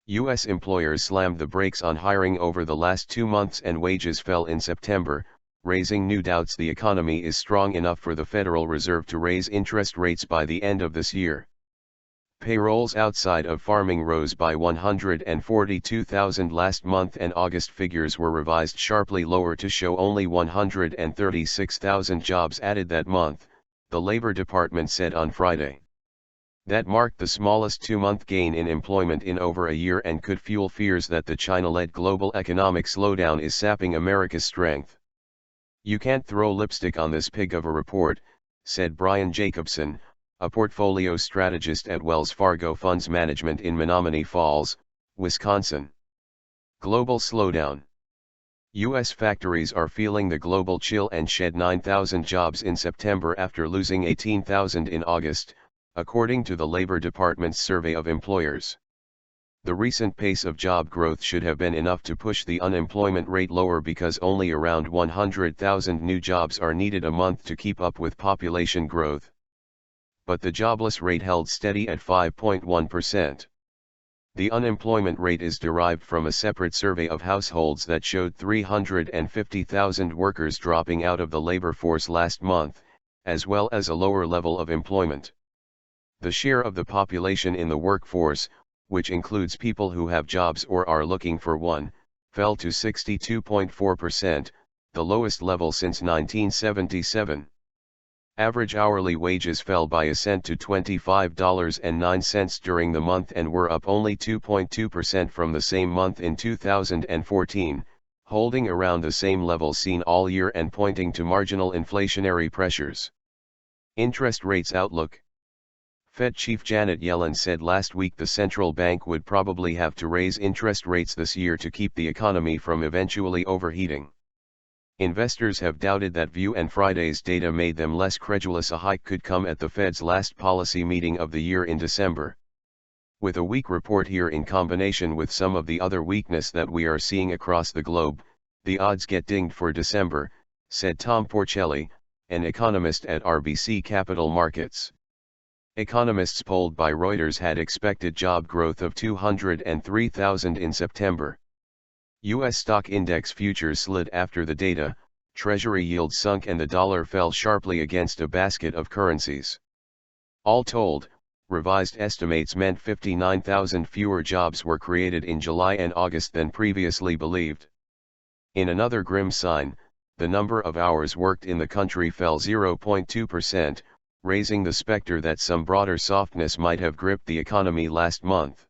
U.S. employers slammed the brakes on hiring over the last 2 months and wages fell in September, raising new doubts the economy is strong enough for the Federal Reserve to raise interest rates by the end of this year. Payrolls outside of farming rose by 142,000 last month, and August figures were revised sharply lower to show only 136,000 jobs added that month, the Labor Department said on Friday. That marked the smallest 2-month gain in employment in over a year and could fuel fears that the China-led global economic slowdown is sapping America's strength. "You can't throw lipstick on this pig of a report," said Brian Jacobsen, a portfolio strategist at Wells Fargo Funds Management in Menomonee Falls, Wisconsin. Global slowdown. U.S. factories are feeling the global chill and shed 9,000 jobs in September after losing 18,000 in August, according to the Labor Department's survey of employers. The recent pace of job growth should have been enough to push the unemployment rate lower because only around 100,000 new jobs are needed a month to keep up with population growth. But the jobless rate held steady at 5.1%. The unemployment rate is derived from a separate survey of households that showed 350,000 workers dropping out of the labor force last month, as well as a lower level of employment. The share of the population in the workforce, which includes people who have jobs or are looking for one, fell to 62.4%, the lowest level since 1977. Average hourly wages fell by a cent to $25.09 during the month and were up only 2.2% from the same month in 2014, holding around the same level seen all year and pointing to marginal inflationary pressures. Interest rates outlook. Fed Chief Janet Yellen said last week the central bank would probably have to raise interest rates this year to keep the economy from eventually overheating. Investors have doubted that view, and Friday's data made them less credulous a hike could come at the Fed's last policy meeting of the year in December. With a weak report here in combination with some of the other weakness that we are seeing across the globe, the odds get dinged for December, said Tom Porcelli, an economist at RBC Capital Markets. Economists polled by Reuters had expected job growth of 203,000 in September. U.S. stock index futures slid after the data, Treasury yields sunk and the dollar fell sharply against a basket of currencies. All told, revised estimates meant 59,000 fewer jobs were created in July and August than previously believed. In another grim sign, the number of hours worked in the country fell 0.2%, raising the specter that some broader softness might have gripped the economy last month.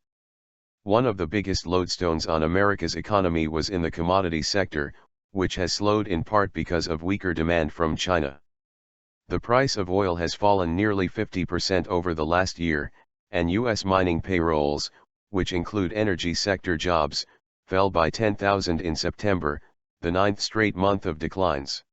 One of the biggest lodestones on America's economy was in the commodity sector, which has slowed in part because of weaker demand from China. The price of oil has fallen nearly 50% over the last year, and U.S. mining payrolls, which include energy sector jobs, fell by 10,000 in September, the 9th straight month of declines.